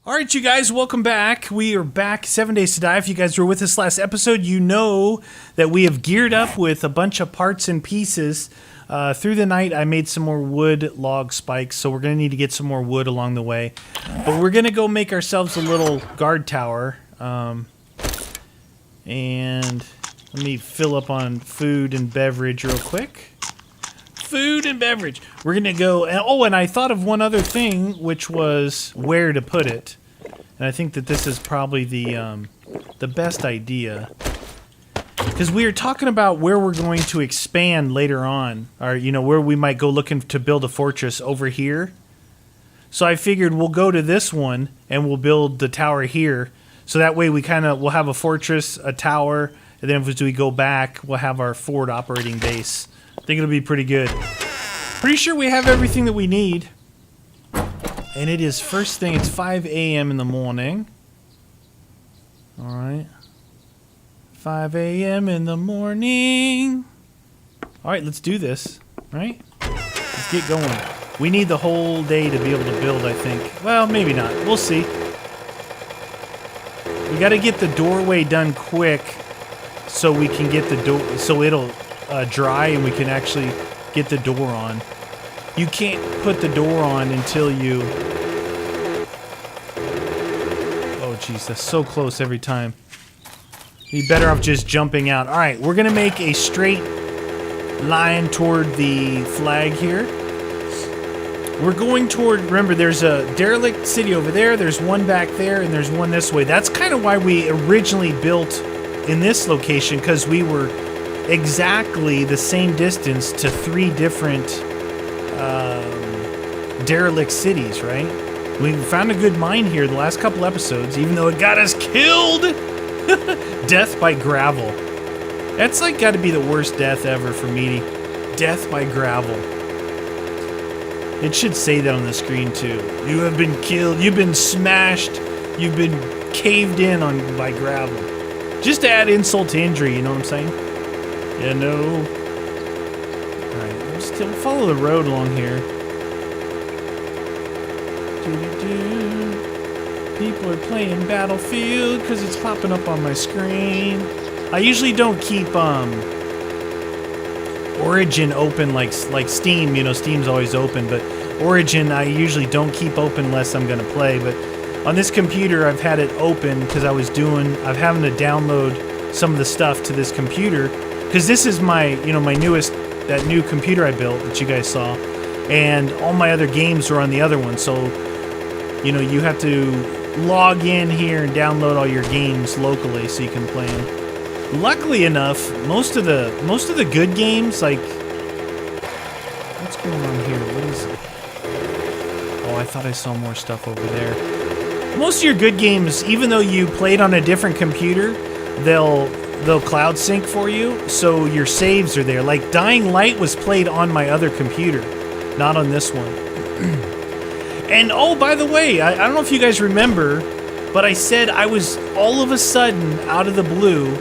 All right, you guys, welcome back. We are back 7 Days to Die. If you guys were with us last episode, you know that we have geared up with a bunch of parts and pieces. Through the night, I made some more wood log spikes, so we're going to need to get some more wood along the way. But we're going to go make ourselves a little guard tower. And let me fill up on food and beverage real quick. Food and beverage. We're going to go... and I thought of one other thing, which was where to put it. And I think that this is probably the best idea. Because we were talking about where we're going to expand later on. Or, where we might go looking to build a fortress over here. So I figured we'll go to this one and we'll build the tower here. So that way we'll have a fortress, a tower, and then as we go back, we'll have our forward operating base. I think it'll be pretty good. Pretty sure we have everything that we need. And it is first thing, it's 5 a.m. in the morning. Alright. 5 a.m. in the morning. Alright, let's do this. Right? Let's get going. We need the whole day to be able to build, I think. Well, maybe not. We'll see. We gotta get the doorway done quick so we can get the door, so it'll dry and we can actually get the door on. You can't put the door on until you... Oh, jeez, that's so close every time. You'd be better off just jumping out. Alright, we're gonna make a straight line toward the flag here. We're going toward... Remember, there's a derelict city over there, there's one back there, and there's one this way. That's kind of why we originally built in this location, because we were exactly the same distance to 3 different derelict cities, right? We found a good mine here the last couple episodes, even though it got us killed! Death by gravel. That's like got to be the worst death ever for Meaty. Death by gravel. It should say that on the screen too. You have been killed, you've been smashed, you've been caved in on by gravel. Just to add insult to injury, you know what I'm saying? Yeah, no. Alright, we'll still follow the road along here. People are playing Battlefield because it's popping up on my screen. I usually don't keep Origin open like Steam. Steam's always open, but Origin I usually don't keep open unless I'm gonna play. But on this computer, I've had it open because I'm having to download some of the stuff to this computer. Because this is my, my that new computer I built that you guys saw. And all my other games are on the other one. So, you have to log in here and download all your games locally so you can play them. Luckily enough, most of the good games, like... What's going on here? What is it? Oh, I thought I saw more stuff over there. Most of your good games, even though you played on a different computer, they'll cloud sync for you, so your saves are there. Like Dying Light was played on my other computer, not on this one. And oh, by the way, I don't know if you guys remember, but I said I was all of a sudden out of the blue.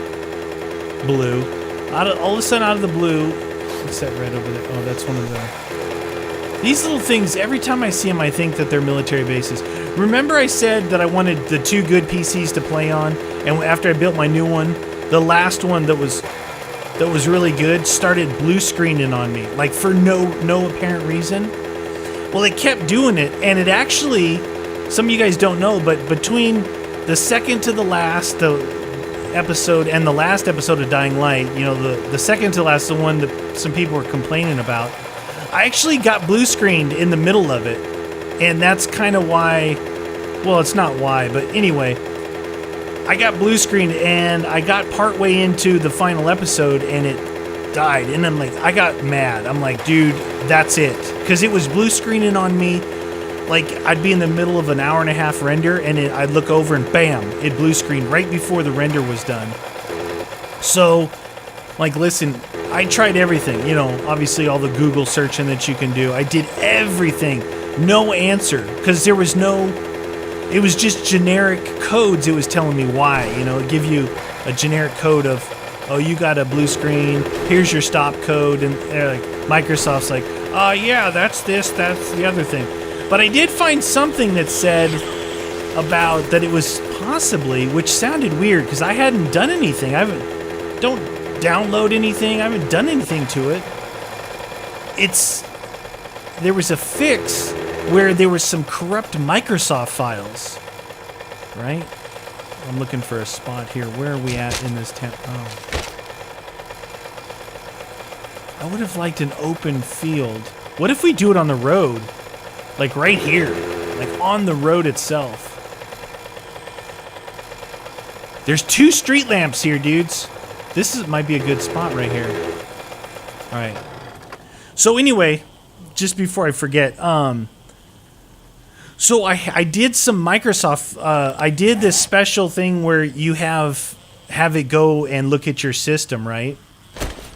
What's that red over there? Oh, that's one of the... These little things, every time I see them, I think that they're military bases. Remember I said that I wanted the 2 good PCs to play on, and after I built my new one, the last one that was really good started blue screening on me, like for no apparent reason. Well, it kept doing it, and it actually, some of you guys don't know, but between the second to the last episode and the last episode of Dying Light, the second to last, the one that some people were complaining about, I actually got blue screened in the middle of it, and that's kind of why, well, it's not why, but anyway, I got blue screened, and I got partway into the final episode, and it died, and I'm like, I got mad. I'm like, dude, that's it, because it was blue screening on me. Like, I'd be in the middle of an hour-and-a-half render, and I'd look over, and bam, it blue screened right before the render was done. So, like, listen, I tried everything, obviously all the Google searching that you can do. I did everything. No answer, because there was no... It was just generic codes. It was telling me why, it give you a generic code of, oh, you got a blue screen, here's your stop code, and Microsoft's like, oh yeah, that's this, that's the other thing. But I did find something that said about that it was possibly, which sounded weird because I hadn't done anything. Don't download anything. I haven't done anything to it. There was a fix where there was some corrupt Microsoft files, right? I'm looking for a spot here. Where are we at in this town? Oh. I would have liked an open field. What if we do it on the road? Like right here. Like on the road itself. There's 2 street lamps here, dudes. Might be a good spot right here. Alright. So anyway, just before I forget, so I did some Microsoft, I did this special thing where you have it go and look at your system, right?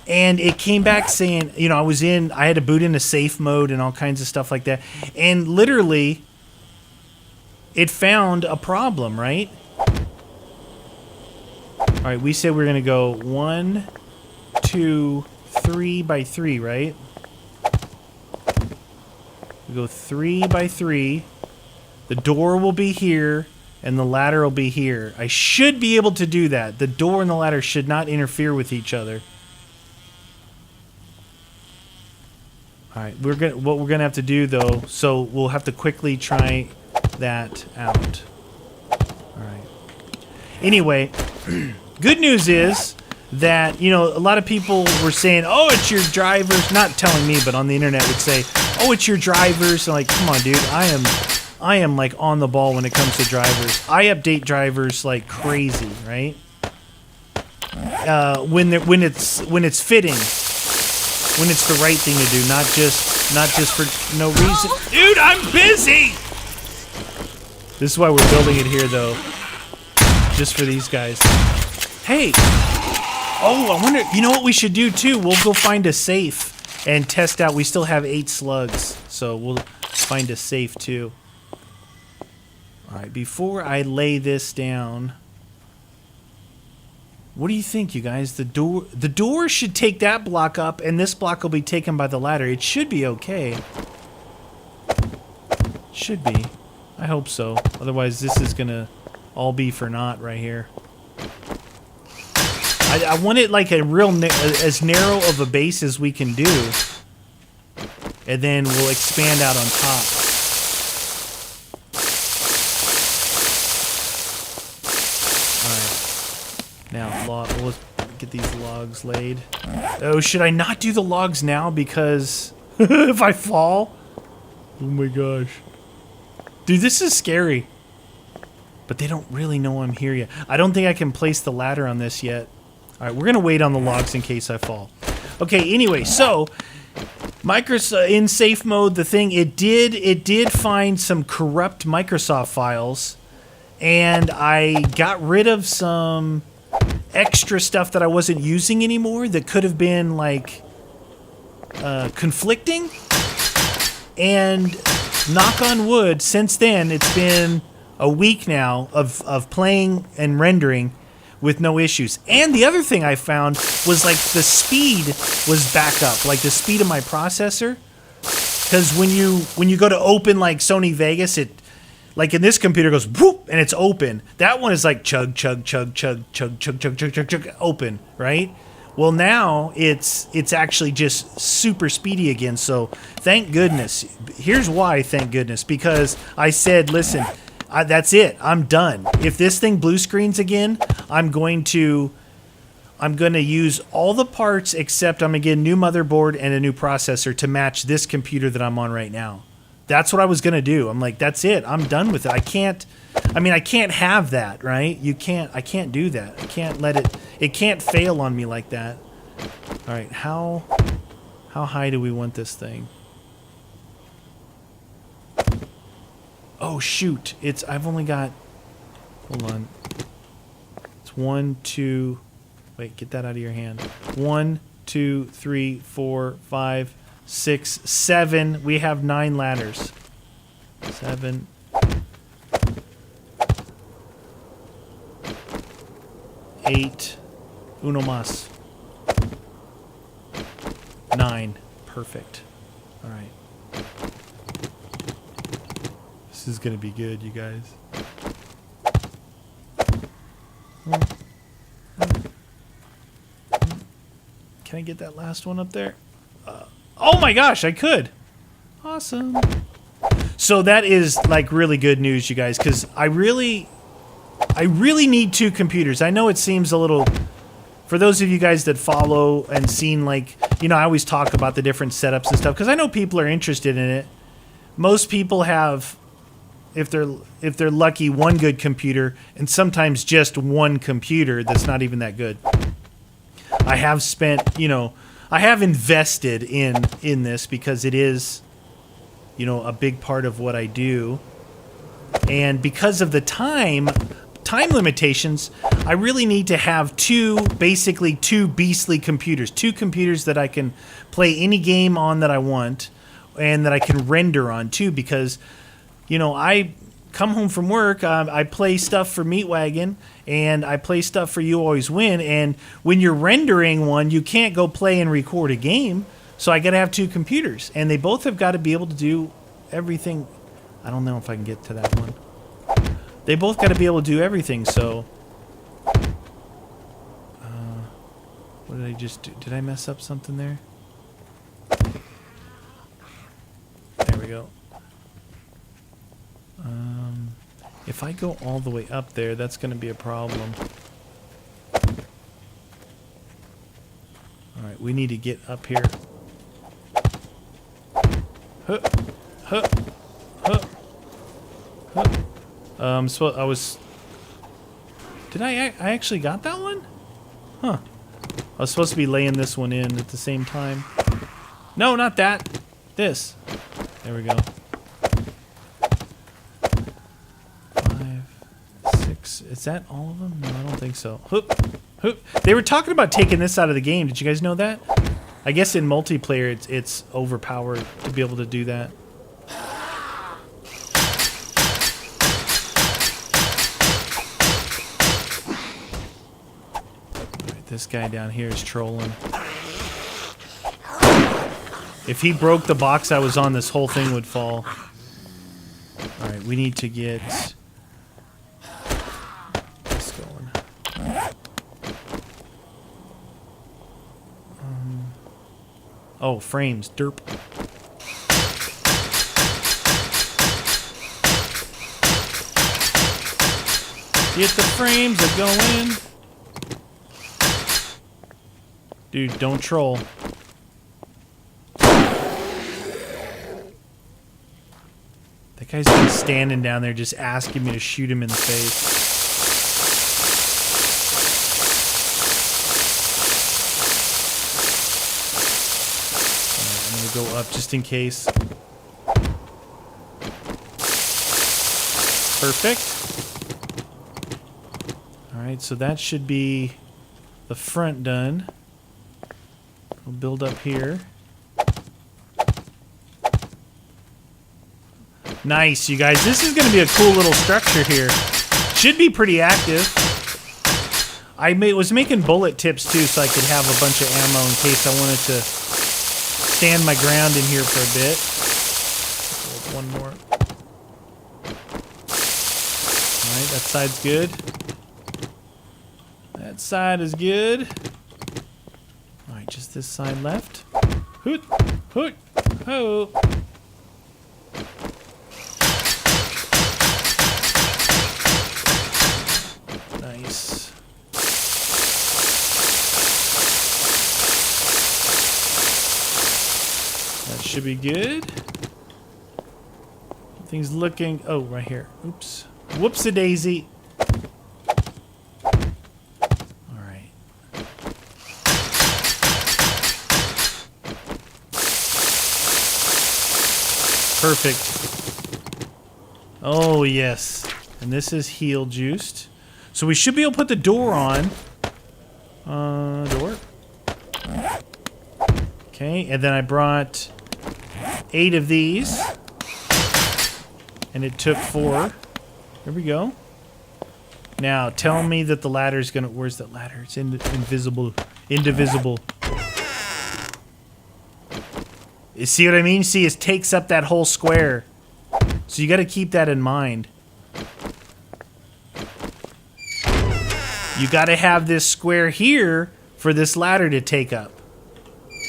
And it came back saying, you know, I had to boot into safe mode and all kinds of stuff like that. And literally, it found a problem, right? All right, we said we're going to go 1, 2, 3 by 3, right? We go 3 by 3. The door will be here, and the ladder will be here. I should be able to do that. The door and the ladder should not interfere with each other. All right, what we're gonna have to do though. So we'll have to quickly try that out. All right. Anyway, good news is that, you know, a lot of people were saying, "Oh, it's your drivers." Not telling me, but on the internet would say, "Oh, it's your drivers." I'm like, come on, dude. I am like on the ball when it comes to drivers. I update drivers like crazy, right? When it's fitting, when it's the right thing to do, not just for no reason. Dude, I'm busy. This is why we're building it here, though, just for these guys. Hey, oh, I wonder. You know what we should do too? We'll go find a safe and test out. We still have 8 slugs, so we'll find a safe too. All right, before I lay this down, what do you think, you guys? The door should take that block up, and this block will be taken by the ladder. It should be okay. Should be. I hope so. Otherwise, this is gonna all be for naught right here. I want it like a real as narrow of a base as we can do, and then we'll expand out on top. Now, let's get these logs laid. Oh, should I not do the logs now because if I fall? Oh my gosh. Dude, this is scary. But they don't really know I'm here yet. I don't think I can place the ladder on this yet. All right, we're going to wait on the logs in case I fall. Okay, anyway, so Microsoft in safe mode, the thing, it did find some corrupt Microsoft files, and I got rid of some extra stuff that I wasn't using anymore that could have been like conflicting. And knock on wood, since then it's been a week now of playing and rendering with no issues. And the other thing I found was like the speed was back up, like the speed of my processor. Because when you go to open like Sony Vegas, it, like in this computer, goes whoop and it's open. That one is like chug, chug, chug, chug, chug, chug, chug, chug, chug, chug, open, right? Well, now it's actually just super speedy again. So thank goodness. Here's why, thank goodness, because I said, listen, that's it. I'm done. If this thing blue screens again, I'm going to use all the parts except I'm going to get a new motherboard and a new processor to match this computer that I'm on right now. That's what I was going to do. I'm like, that's it. I'm done with it. I can't have that, right? I can't do that. I can't let it can't fail on me like that. All right, how high do we want this thing? Oh shoot, I've only got, hold on. It's 1, 2, wait, get that out of your hand. 1, 2, 3, 4, 5, 6, 7. We have 9 ladders. 7. 8. Uno mas. 9. Perfect. All right. This is gonna be good, you guys. Can I get that last one up there? Oh my gosh, I could. Awesome. So that is like really good news, you guys, because I really need 2 computers. I know it seems a little, for those of you guys that follow and seen, like, you know, I always talk about the different setups and stuff because I know people are interested in it. Most people have, if they're lucky, 1 good computer, and sometimes just 1 computer that's not even that good. I have spent, you know, I have invested in this because it is, you know, a big part of what I do. And because of the time limitations, I really need to have basically two beastly computers. 2 computers that I can play any game on that I want and that I can render on too, because, you know, I come home from work, I play stuff for Meatwagon, and I play stuff for You Always Win, and when you're rendering one, you can't go play and record a game, so I gotta have 2 computers, and they both have got to be able to do everything. I don't know if I can get to that one. They both got to be able to do everything, so... what did I just do? Did I mess up something there? There we go. If I go all the way up there, that's going to be a problem. Alright, we need to get up here. Huh, huh, huh, huh. So I was... Did I actually got that one? Huh. I was supposed to be laying this one in at the same time. No, not that. This. There we go. 5, 6. Is that all of them? No, I don't think so. Hoop, hoop. They were talking about taking this out of the game. Did you guys know that? I guess in multiplayer it's overpowered to be able to do that. Alright, this guy down here is trolling. If he broke the box I was on, this whole thing would fall. Alright, we need to get this going. Oh, frames. Derp. Get the frames are going. Dude, don't troll. That guy's been standing down there just asking me to shoot him in the face. Right, I'm gonna go up just in case. Perfect. Alright, so that should be the front done. We'll build up here. Nice, you guys. This is going to be a cool little structure here. Should be pretty active. I was making bullet tips too, so I could have a bunch of ammo in case I wanted to stand my ground in here for a bit. One more. Alright, that side's good. That side is good. Alright, just this side left. Hoot! Hoot! Ho! Nice. That should be good. Things looking... Oh, right here. Oops. Whoops-a-daisy. Alright. Perfect. Oh, yes. And this is heal juiced. So we should be able to put the door on. Door. Okay, and then I brought 8 of these. And it took 4. There we go. Now, tell me that the ladder's gonna... Where's that ladder? It's invisible. Indivisible. You see what I mean? See, it takes up that whole square. So you gotta keep that in mind. you got to have this square here for this ladder to take up.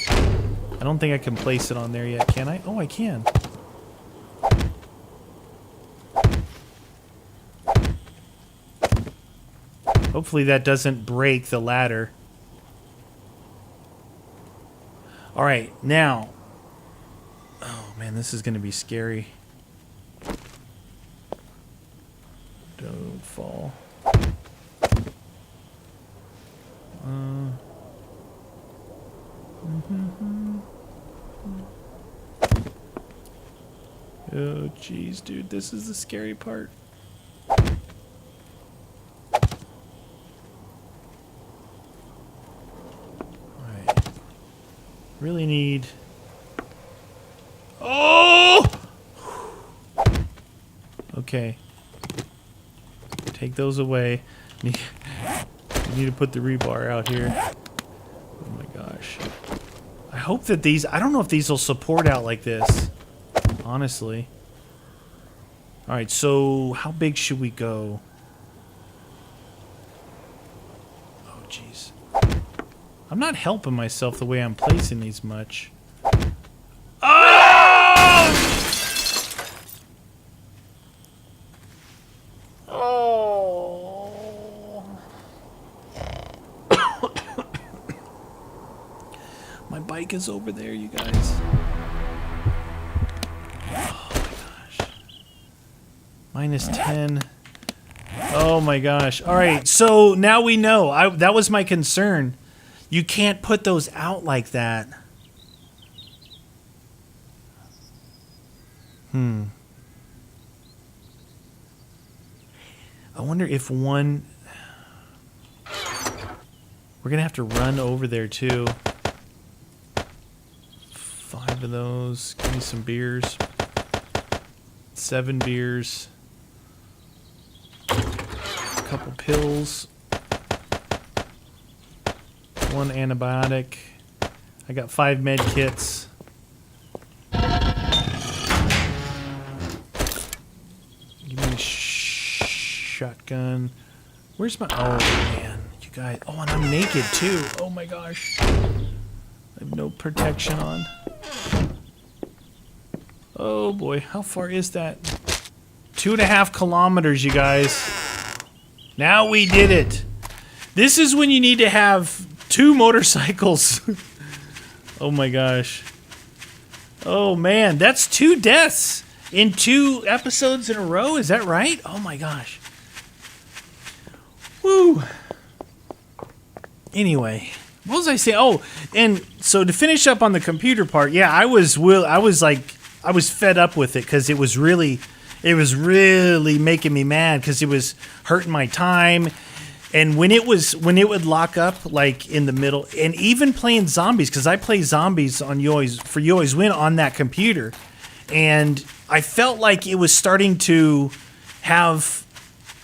I don't think I can place it on there yet, can I? Oh, I can. Hopefully that doesn't break the ladder. Alright, now. Oh man, this is going to be scary. Don't fall. Oh jeez, dude, this is the scary part. Alright. Really need... Oh! Okay. Take those away. You need to put the rebar out here. Oh my gosh. I hope that these... I don't know if these will support out like this. Honestly. Alright, so how big should we go? Oh, jeez. I'm not helping myself the way I'm placing these much. Oh! Oh! My bike is over there, you guys. Minus 10. Oh my gosh. Alright, so now we know. That was my concern. You can't put those out like that. I wonder if one... We're gonna have to run over there too. 5 of those. Give me some beers. 7 beers. Couple pills, 1 antibiotic. I got 5 med kits. Give me a shotgun. Where's my... Oh man, you guys. Oh, and I'm naked too. Oh my gosh. I have no protection on. Oh boy, how far is that? 2.5 kilometers, you guys. Now we did it. This is when you need to have 2 motorcycles. Oh my gosh. Oh man, that's 2 deaths in 2 episodes in a row. Is that right? Oh my gosh. Woo. Anyway, what was I saying? Oh, and so to finish up on the computer part, yeah, I was fed up with it because it was really making me mad because it was hurting my time. And when it would lock up like in the middle, and even playing zombies, because I play zombies on You Always Win on that computer, and I felt like it was starting to have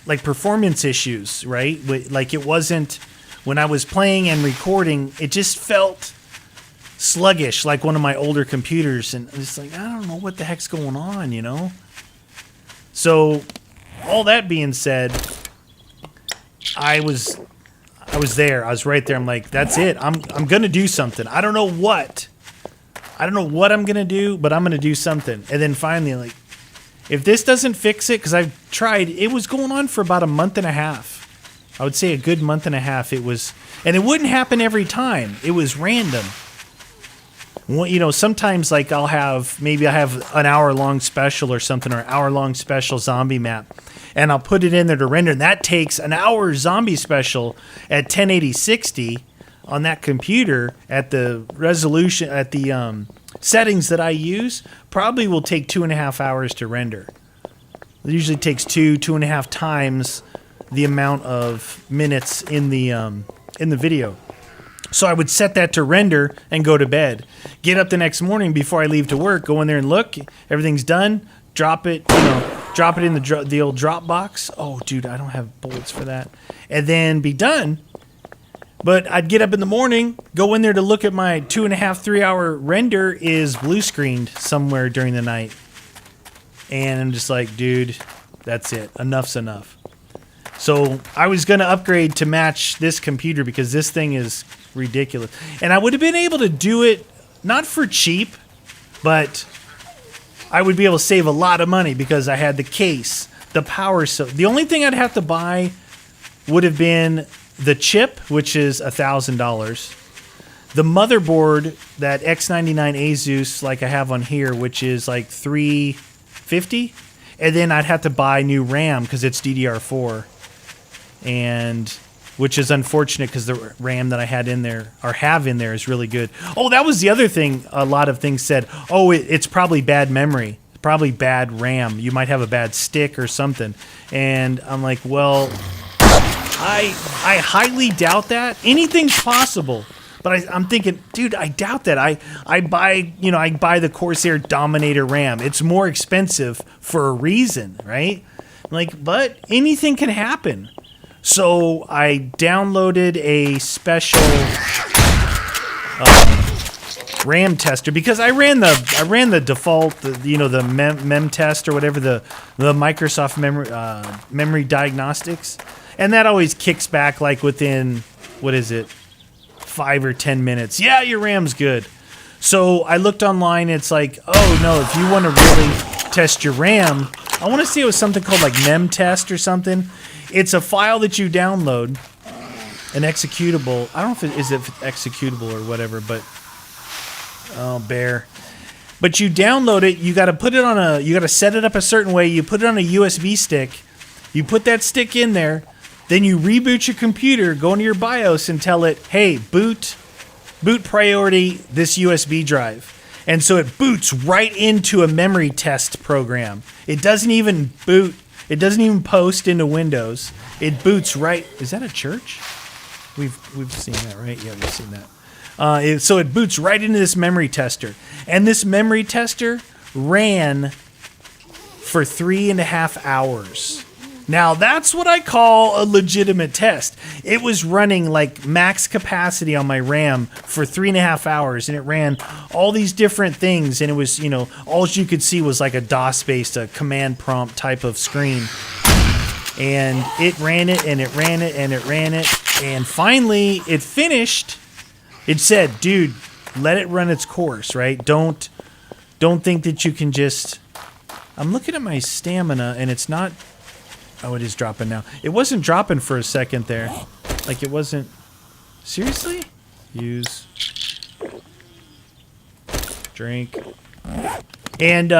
like performance issues, right? Like it wasn't, when I was playing and recording, it just felt sluggish like one of my older computers, and it's like, I don't know what the heck's going on, you know? So, all that being said, I was there. I was right there. I'm like, that's it. I'm gonna do something. I don't know what. I don't know what I'm gonna do, but I'm gonna do something. And then finally, like, if this doesn't fix it, because I've tried, it was going on for about a month and a half. I would say a good month and a half. It was, and it wouldn't happen every time. It was random. Well, you know, sometimes like I have an hour-long special or something, or an hour-long special zombie map, and I'll put it in there to render, and that takes an hour zombie special at 1080-60 on that computer at the resolution, at the settings that I use, probably will take 2.5 hours to render. It usually takes 2.5 times the amount of minutes in the video. So I would set that to render and go to bed. Get up the next morning before I leave to work, go in there and look, everything's done, drop it in the old drop box. Oh, dude, I don't have bullets for that. And then be done. But I'd get up in the morning, go in there to look at my 2.5, 3 hour render is blue screened somewhere during the night. And I'm just like, dude, that's it. Enough's enough. So I was going to upgrade to match this computer because this thing is ridiculous. And I would have been able to do it not for cheap, but I would be able to save a lot of money because I had the case, the power. So the only thing I'd have to buy would have been the chip, which is $1,000. The motherboard, that X99 Asus, like I have on here, which is like $350, and then I'd have to buy new RAM because it's DDR4, and which is unfortunate because the RAM that I had in there or have in there is really good. Oh, that was the other thing. A lot of things said, oh, it's probably bad memory, probably bad RAM. You might have a bad stick or something, and I'm like, well, I highly doubt that. Anything's possible. But I'm thinking, dude, I doubt that. I buy the Corsair Dominator RAM. It's more expensive for a reason, right? Like, but anything can happen. So I downloaded a special RAM tester because I ran the default, the mem test or whatever, the Microsoft memory diagnostics, and that always kicks back like within, what is it, 5 or 10 minutes. Yeah, your RAM's good. So I looked online. It's like, oh no, if you want to really test your RAM, I want to see it was something called like mem test or something. It's a file that you download, an executable. I don't know if it's executable or whatever, but bear. But you download it. You got to put it on you got to set it up a certain way. You put it on a USB stick. You put that stick in there. Then you reboot your computer, go into your BIOS and tell it, hey, boot priority this USB drive. And so it boots right into a memory test program. It doesn't even boot. It doesn't even post into Windows. It boots right. Is that a church? We've seen that, right? Yeah, we've seen that. So it boots right into this memory tester. And this memory tester ran for 3.5 hours. Now, that's what I call a legitimate test. It was running like max capacity on my RAM for 3.5 hours, and it ran all these different things, and it was, all you could see was like a DOS-based, a command prompt type of screen. And it ran it, and it ran it, and it ran it, and finally it finished. It said, dude, let it run its course, right? Don't think that you can just... I'm looking at my stamina, and it's not... Oh, it is dropping now. It wasn't dropping for a second there. Like it wasn't... Seriously? Use. Drink. And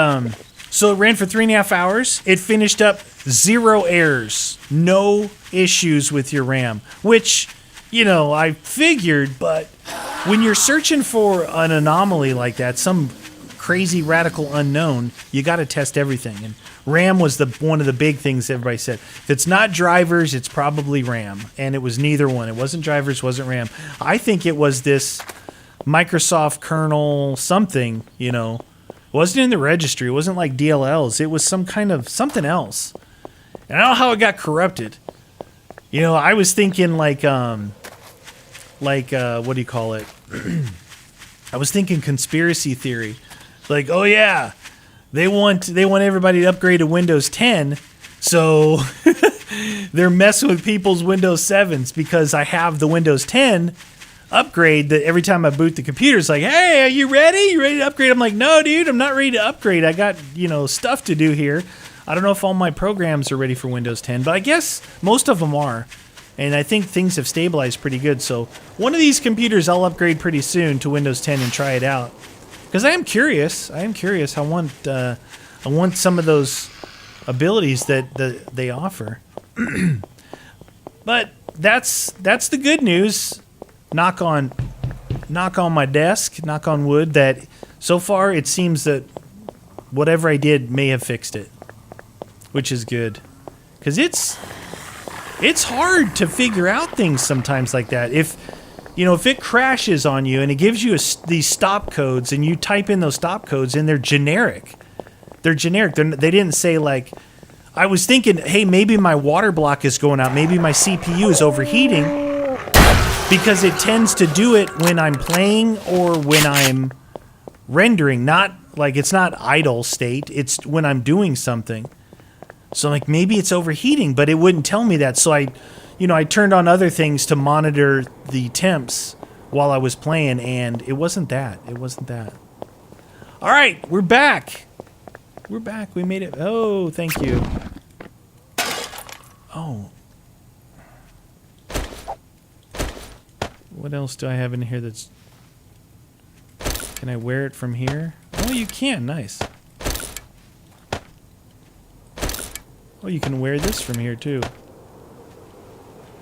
so it ran for 3.5 hours. It finished up 0 errors. No issues with your RAM. Which, I figured, but when you're searching for an anomaly like that, some crazy radical unknown, you got to test everything. And RAM was one of the big things everybody said. If it's not drivers, it's probably RAM. And it was neither one. It wasn't drivers, wasn't RAM. I think it was this Microsoft kernel something, It wasn't in the registry. It wasn't like DLLs. It was some kind of something else. And I don't know how it got corrupted. I was thinking like what do you call it? I was thinking conspiracy theory. Like, oh yeah, they want everybody to upgrade to Windows 10, so they're messing with people's Windows 7s because I have the Windows 10 upgrade that every time I boot the computer, it's like, hey, are you ready? You ready to upgrade? I'm like, no, dude, I'm not ready to upgrade. I got, stuff to do here. I don't know if all my programs are ready for Windows 10, but I guess most of them are. And I think things have stabilized pretty good. So one of these computers I'll upgrade pretty soon to Windows 10 and try it out. Because I am curious. I want some of those abilities that they offer. But that's the good news. Knock on my desk, knock on wood, that so far it seems that whatever I did may have fixed it, which is good. Because it's hard to figure out things sometimes like that. If it crashes on you and it gives you these stop codes and you type in those stop codes and they're generic. They didn't say like, I was thinking, hey, maybe my water block is going out. Maybe my CPU is overheating because it tends to do it when I'm playing or when I'm rendering. Not like it's not idle state. It's when I'm doing something. So like maybe it's overheating, but it wouldn't tell me that. So I turned on other things to monitor the temps while I was playing, and it wasn't that. It wasn't that. All right, we're back. We're back. We made it. Oh, thank you. Oh. What else do I have in here that's... Can I wear it from here? Oh, you can. Nice. Oh, you can wear this from here, too.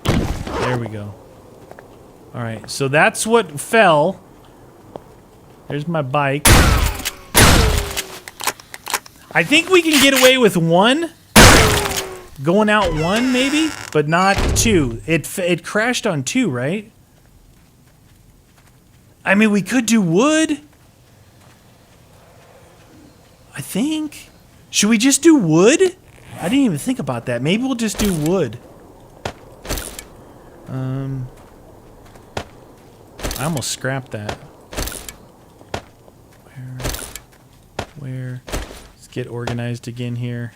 There we go. Alright, so that's what fell. There's my bike. I think we can get away with one. Going out one, maybe? But not two. It crashed on two, right? I mean, we could do wood. I think. Should we just do wood? I didn't even think about that. Maybe we'll just do wood. I almost scrapped that. Where? Let's get organized again here.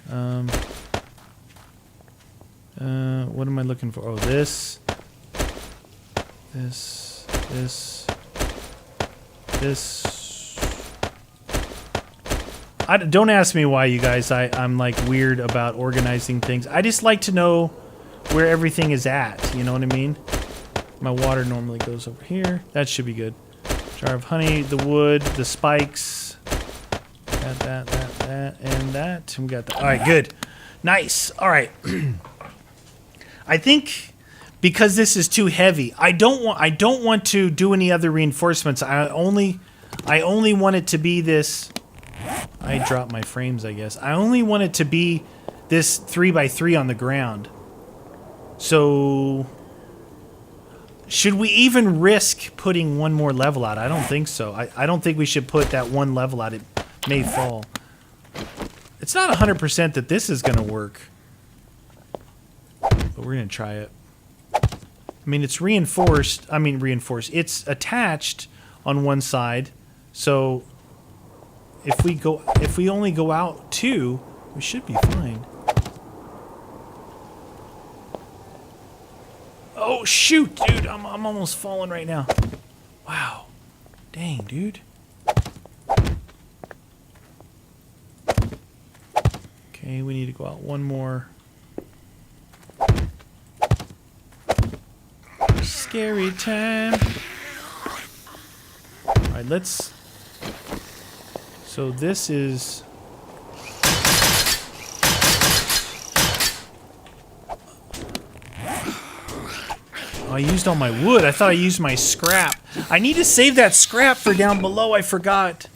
What am I looking for? Oh, this. Don't ask me why, you guys. I'm like weird about organizing things. I just like to know where everything is at. You know what I mean? My water normally goes over here. That should be good. Jar of honey, the wood, the spikes. That, and that. And we got that. All right, good. Nice. All right. I think because this is too heavy, I don't want to do any other reinforcements. I only want it to be this. I dropped my frames, I guess. I only want it to be this 3x3 on the ground. So, should we even risk putting one more level out? I don't think so. I don't think we should put that one level out. It may fall. It's not 100% that this is going to work. But we're going to try it. I mean, it's reinforced. It's attached on one side. So... If we only go out two, we should be fine. Oh shoot, dude! I'm almost falling right now. Wow, dang, dude. Okay, we need to go out one more. Scary time. All right, let's. So this is... Oh, I used all my wood. I thought I used my scrap. I need to save that scrap for down below. I forgot.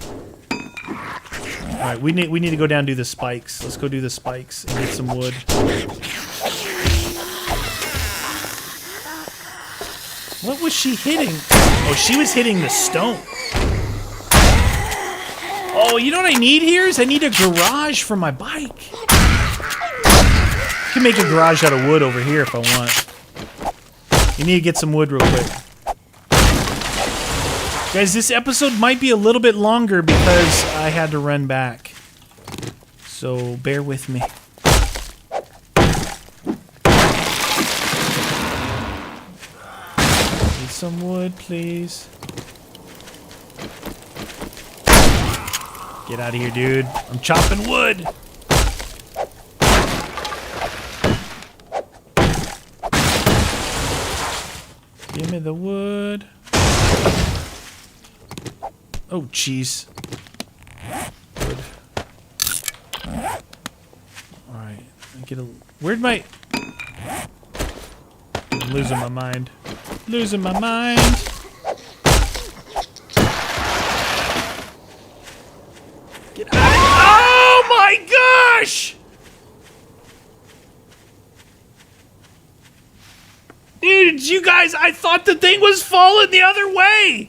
Alright, we need to go down and do the spikes. Let's go do the spikes and get some wood. What was she hitting? Oh, she was hitting the stone. Oh, you know what I need here is I need a garage for my bike. I can make a garage out of wood over here if I want. You need to get some wood real quick. Guys, this episode might be a little bit longer because I had to run back. So bear with me. Need some wood, please. Get out of here, dude. I'm chopping wood. Give me the wood. Oh, jeez. Wood. Alright. Where'd my... I'm losing my mind. Losing my mind. Get out of here. Oh my gosh! Dude, you guys, I thought the thing was falling the other way!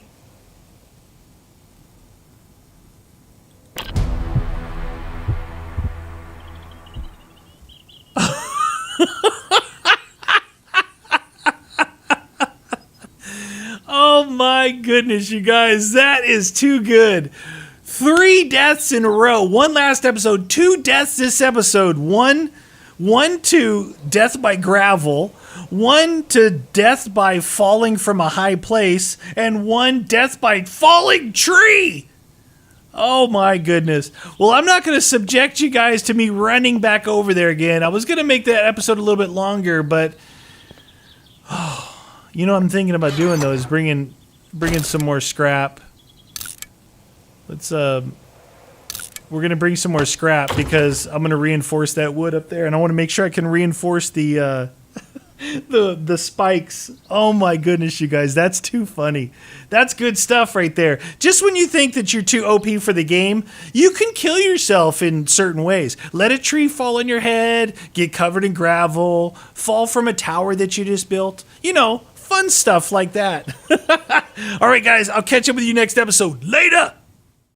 Oh my goodness, you guys, that is too good. 3 deaths in a row. One last episode, 2 deaths this episode. One 1 to death by gravel, 1 to death by falling from a high place, and 1 death by falling tree. Oh my goodness. Well, I'm not going to subject you guys to me running back over there again. I was going to make that episode a little bit longer, but you know what I'm thinking about doing though is bringing some more scrap. Let's we're going to bring some more scrap because I'm going to reinforce that wood up there, and I want to make sure I can reinforce the the spikes. Oh my goodness, you guys, that's too funny. That's good stuff right there. Just when you think that you're too OP for the game, you can kill yourself in certain ways. Let a tree fall on your head, get covered in gravel, fall from a tower that you just built. You know, fun stuff like that. All right, guys, I'll catch up with you next episode. Later!